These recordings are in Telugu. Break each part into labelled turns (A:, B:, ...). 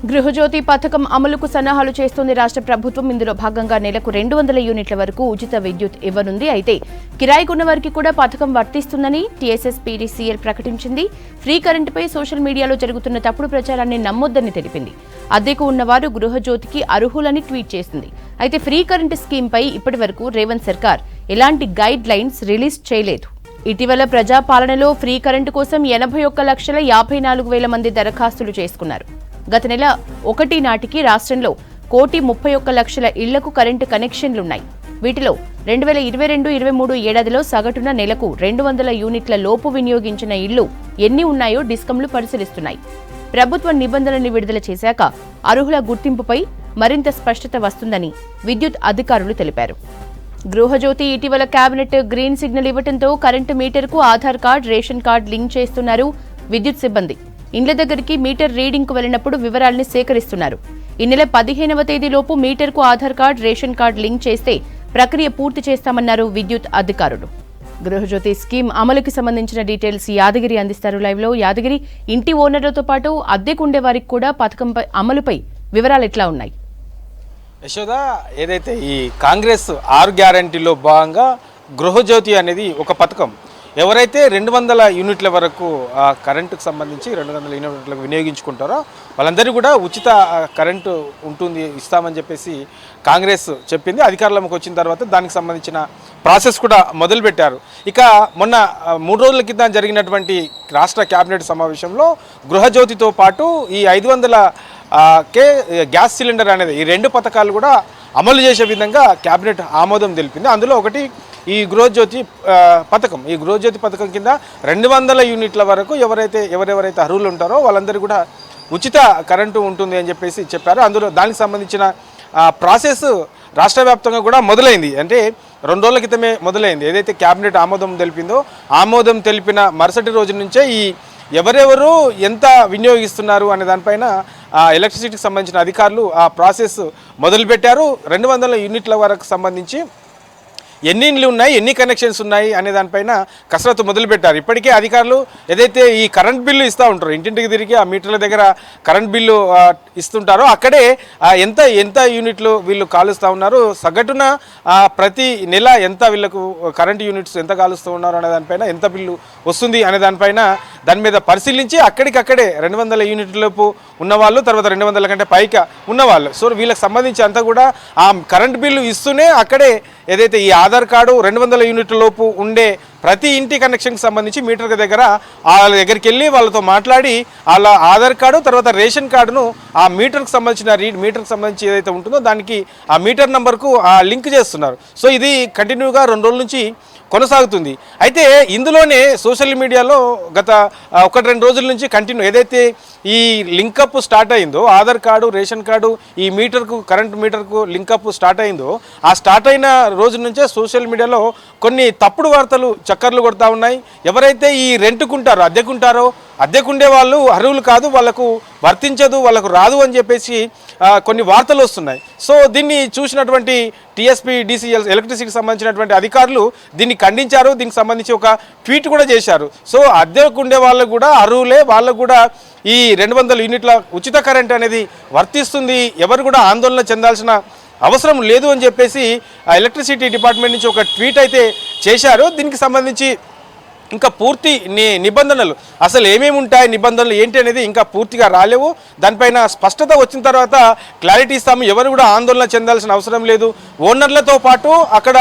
A: గృహజ్యోతి పథకం అమలుకు సన్నాహాలు చేస్తోంది రాష్ట్ర ప్రభుత్వం. ఇందులో భాగంగా నెలకు 200 యూనిట్ల వరకు ఉచిత విద్యుత్ ఇవ్వనుంది. అయితే కిరాయికి ఉన్న వారికి కూడా పథకం వర్తిస్తుందని టీఎస్ఎస్పీడీసీఎల్ ప్రకటించింది. ఫ్రీ కరెంటుపై సోషల్ మీడియాలో జరుగుతున్న తప్పుడు ప్రచారాన్ని నమ్మొద్దని తెలిపింది. అద్దెకు ఉన్నవారు గృహజ్యోతికి అర్హులని ట్వీట్ చేసింది. అయితే ఫ్రీ కరెంటు స్కీమ్పై ఇప్పటివరకు రేవంత్ సర్కార్ ఎలాంటి గైడ్ లైన్స్ రిలీజ్ చేయలేదు. ఇటీవల ప్రజాపాలనలో ఫ్రీ కరెంటు కోసం 81,54,000 మంది దరఖాస్తులు చేసుకున్నారు. గత నెల 1 నాటికి రాష్ట్రంలో 1,31,00,000 ఇళ్లకు కరెంటు కనెక్షన్లున్నాయి. వీటిలో 2022-23 ఏడాదిలో సగటున నెలకు 200 యూనిట్ల లోపు వినియోగించిన ఇళ్లు ఎన్ని ఉన్నాయో డిస్కంలు పరిశీలిస్తున్నాయి. ప్రభుత్వ నిబంధనలు విడుదల చేశాక అర్హుల గుర్తింపుపై మరింత స్పష్టత వస్తుందని విద్యుత్ అధికారులు తెలిపారు. గృహజ్యోతి ఇటీవల కేబినెట్ గ్రీన్ సిగ్నల్ ఇవ్వడంతో కరెంటు మీటర్కు Aadhaar card, ration card link చేస్తున్నారు విద్యుత్ సిబ్బంది. ఇండ్ల దగ్గరికి మీటర్ రీడింగ్కు వెళ్లినప్పుడు వివరాల్ని సేకరిస్తున్నారు. ఈ నెల 15వ తేదీలోపు మీటర్కు Aadhaar card, ration card link చేస్తే ప్రక్రియ పూర్తి చేస్తామన్నారు విద్యుత్ అధికారులు. గృహజ్యోతి స్కీమ్ అమలుకి సంబంధించిన డీటెయిల్స్ యాదగిరి అందిస్తారు లైవ్ లో. యాదగిరి, ఇంటి ఓనర్లతో పాటు అద్దెకుండే వారికి కూడా పథకంపై అమలుపై వివరాలు ఎట్లా ఉన్నాయి?
B: యశోద, ఏదైతే ఈ కాంగ్రెస్ 6 గ్యారంటీలో భాగంగా గృహజ్యోతి అనేది ఒక పథకం. ఎవరైతే 200 యూనిట్ల వరకు కరెంటుకు సంబంధించి 200 యూనిట్లకు వినియోగించుకుంటారో వాళ్ళందరికీ కూడా ఉచిత కరెంటు ఉంటుంది, ఇస్తామని చెప్పేసి కాంగ్రెస్ చెప్పింది. అధికారంలోకి వచ్చిన తర్వాత దానికి సంబంధించిన ప్రాసెస్ కూడా మొదలుపెట్టారు. ఇక మొన్న 3 రోజుల కింద జరిగినటువంటి రాష్ట్ర కేబినెట్ సమావేశంలో గృహజ్యోతితో పాటు ఈ 500 గ్యాస్ సిలిండర్ అనేది ఈ 2 పథకాలు కూడా అమలు చేసే విధంగా కేబినెట్ ఆమోదం తెలిపింది. అందులో ఒకటి ఈ గృహజ్యోతి పథకం. ఈ గృహజ్యోతి పథకం కింద 200 యూనిట్ల వరకు ఎవరెవరైతే అర్హులు ఉంటారో వాళ్ళందరూ కూడా ఉచిత కరెంటు ఉంటుంది అని చెప్పేసి చెప్పారు. అందులో దానికి సంబంధించిన ప్రాసెస్ రాష్ట్ర వ్యాప్తంగా కూడా మొదలైంది. అంటే 2 రోజుల క్రితమే మొదలైంది. ఏదైతే కేబినెట్ ఆమోదం తెలిపిందో ఆమోదం తెలిపిన మరుసటి రోజు నుంచే ఈ ఎవరెవరు ఎంత వినియోగిస్తున్నారు అనే దానిపైన ఎలక్ట్రిసిటీకి సంబంధించిన అధికారులు ఆ ప్రాసెస్ మొదలుపెట్టారు. 200 యూనిట్ల వరకు సంబంధించి ఎన్ని ఇండ్లు ఉన్నాయి, ఎన్ని కనెక్షన్స్ ఉన్నాయి అనే దానిపైన కసరత్తు మొదలుపెట్టారు. ఇప్పటికే అధికారులు ఏదైతే ఈ కరెంట్ బిల్లు ఇస్తూ ఉంటారో, ఇంటింటికి తిరిగి ఆ మీటర్ల దగ్గర కరెంట్ బిల్లు ఇస్తుంటారో అక్కడే ఎంత యూనిట్లు వీళ్ళు కాలుస్తూ ఉన్నారు, సగటున ప్రతి నెల ఎంత వీళ్ళకు కరెంట్ యూనిట్స్ ఎంత కాలుస్తూ ఉన్నారు అనే దానిపైన, ఎంత బిల్లు వస్తుంది అనే దానిపైన దాని మీద పరిశీలించి అక్కడికక్కడే 200 యూనిట్లలోపు ఉన్నవాళ్ళు, తర్వాత 200 కంటే పైగా ఉన్నవాళ్ళు, సో వీళ్ళకి సంబంధించి అంతా కూడా ఆ కరెంట్ బిల్లు ఇస్తూనే అక్కడే ఏదైతే ఈ ఆధార్ కార్డు 200 యూనిట్ల లోపు ఉండే ప్రతి ఇంటి కనెక్షన్కి సంబంధించి మీటర్ దగ్గర వాళ్ళ దగ్గరికి వెళ్ళి వాళ్ళతో మాట్లాడి వాళ్ళ ఆధార్ కార్డు, తర్వాత రేషన్ కార్డును ఆ మీటర్కి సంబంధించి ఏదైతే ఉంటుందో దానికి ఆ మీటర్ నెంబర్కు లింక్ చేస్తున్నారు. సో ఇది కంటిన్యూగా 2 రోజుల నుంచి కొనసాగుతుంది. అయితే ఇందులోనే సోషల్ మీడియాలో గత 1-2 రోజుల నుంచి కంటిన్యూ ఏదైతే ఈ లింకప్ స్టార్ట్ అయిందో, ఆధార్ కార్డు, రేషన్ కార్డు, ఈ కరెంట్ మీటర్కు లింకప్ స్టార్ట్ అయిందో, ఆ స్టార్ట్ అయిన రోజు నుంచే సోషల్ మీడియాలో కొన్ని తప్పుడు వార్తలు చక్కర్లు కొడతా ఉన్నాయి. ఎవరైతే ఈ రెంట్కుంటారో, అద్దెకుండే వాళ్ళు అర్హులు కాదు, వాళ్ళకు వర్తించదు, వాళ్ళకు రాదు అని చెప్పేసి కొన్ని వార్తలు వస్తున్నాయి. సో దీన్ని చూసినటువంటి టీఎస్పీడీసీఎల్ ఎలక్ట్రిసిటీకి సంబంధించినటువంటి అధికారులు దీన్ని ఖండించారు. దీనికి సంబంధించి ఒక ట్వీట్ కూడా చేశారు. సో అద్దెకుండే వాళ్ళకు కూడా అర్హులే, వాళ్ళకు కూడా ఈ 200 యూనిట్ల ఉచిత కరెంట్ అనేది వర్తిస్తుంది, ఎవరు కూడా ఆందోళన చెందాల్సిన అవసరం లేదు అని చెప్పేసి ఎలక్ట్రిసిటీ డిపార్ట్మెంట్ నుంచి ఒక ట్వీట్ అయితే చేశారు. దీనికి సంబంధించి ఇంకా పూర్తి నిబంధనలు అసలు ఏమేమి ఉంటాయి, నిబంధనలు ఏంటి అనేది ఇంకా పూర్తిగా రాలేవు. దానిపైన స్పష్టత వచ్చిన తర్వాత క్లారిటీ ఇస్తాము. ఎవరు కూడా ఆందోళన చెందాల్సిన అవసరం లేదు. ఓనర్లతో పాటు అక్కడ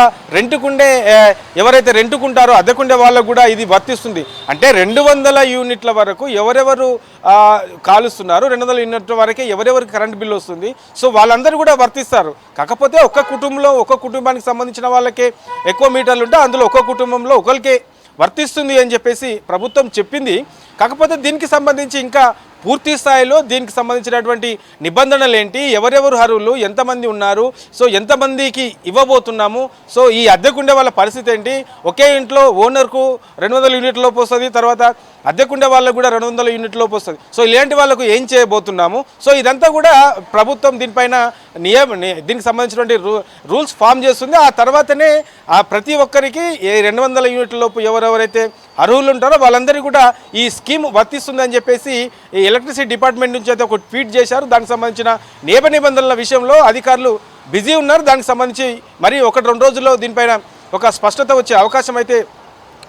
B: ఎవరైతే రెంటుకుంటారో అద్దెకుండే వాళ్ళకు కూడా ఇది వర్తిస్తుంది. అంటే 200 యూనిట్ల వరకు ఎవరెవరు కాలుస్తున్నారు, 200 యూనిట్ల వరకే ఎవరెవరికి కరెంట్ బిల్లు వస్తుంది. సో వాళ్ళందరూ కూడా వర్తిస్తారు. కాకపోతే ఒక్క కుటుంబానికి సంబంధించిన వాళ్ళకే ఎక్కువ మీటర్లు ఉంటే అందులో ఒక్క కుటుంబంలో ఒకరికే వర్తిస్తుంది అని చెప్పేసి ప్రభుత్వం చెప్పింది. కాకపోతే దీనికి సంబంధించి ఇంకా పూర్తి స్థాయిలో దీనికి సంబంధించినటువంటి నిబంధనలు ఏంటి, ఎవరెవరు అర్హులు, ఎంతమంది ఉన్నారు, సో ఎంతమందికి ఇవ్వబోతున్నాము, సో ఈ అద్దెకుండే వాళ్ళ పరిస్థితి ఏంటి, ఒకే ఇంట్లో ఓనర్కు 200 యూనిట్ల లోపు వస్తుంది, తర్వాత అద్దెకుండే వాళ్ళకు కూడా 200 యూనిట్ల లోపు వస్తుంది. సో ఇలాంటి వాళ్ళకు ఏం చేయబోతున్నాము, సో ఇదంతా కూడా ప్రభుత్వం దీనిపైన దీనికి సంబంధించినటువంటి రూల్స్ ఫామ్ చేస్తుంది. ఆ తర్వాతనే ప్రతి ఒక్కరికి 200 యూనిట్ల లోపు ఎవరెవరైతే అర్హులు ఉంటారో వాళ్ళందరికీ కూడా ఈ స్కీమ్ వర్తిస్తుందని చెప్పేసి ఈ ఎలక్ట్రిసిటీ డిపార్ట్మెంట్ నుంచి అయితే ఒక ట్వీట్ చేశారు. దానికి సంబంధించిన నిబంధనల విషయంలో అధికారులు బిజీ ఉన్నారు. దానికి సంబంధించి మరి 1-2 రోజుల్లో దీనిపైన ఒక స్పష్టత వచ్చే అవకాశం అయితే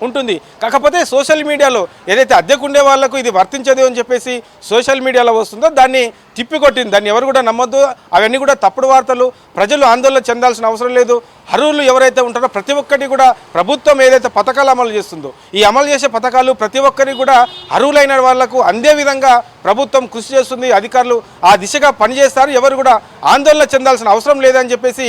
B: ఉంటుంది. కాకపోతే సోషల్ మీడియాలో ఏదైతే అద్దెకుండే వాళ్లకు ఇది వర్తించదు అని చెప్పేసి సోషల్ మీడియాలో వస్తుందో దాన్ని తిప్పికొట్టింది. దాన్ని ఎవరు కూడా నమ్మొద్దు, అవన్నీ కూడా తప్పుడు వార్తలు, ప్రజలు ఆందోళన చెందాల్సిన అవసరం లేదు. అర్హులు ఎవరైతే ఉంటారో ప్రతి ఒక్కటి కూడా ప్రభుత్వం ఏదైతే పథకాలు అమలు చేస్తుందో ఈ అమలు చేసే పథకాలు ప్రతి ఒక్కరికి కూడా అర్హులైన వాళ్లకు అందే విధంగా ప్రభుత్వం కృషి చేస్తుంది. అధికారులు ఆ దిశగా పనిచేస్తారు. ఎవరు కూడా ఆందోళన చెందాల్సిన అవసరం లేదని చెప్పేసి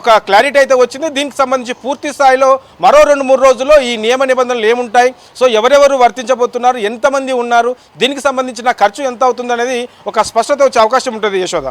B: ఒక క్లారిటీ అయితే వచ్చింది. దీనికి సంబంధించి పూర్తి స్థాయిలో మరో 2-3 రోజుల్లో ఈ నియమ నిబంధనలు ఏముంటాయి, సో ఎవరెవరు వర్తించబోతున్నారు, ఎంతమంది ఉన్నారు, దీనికి సంబంధించిన ఖర్చు ఎంత అవుతుంది అనేది ఒక స్పష్టత వచ్చే అవకాశం ఉంటుంది. యశోద.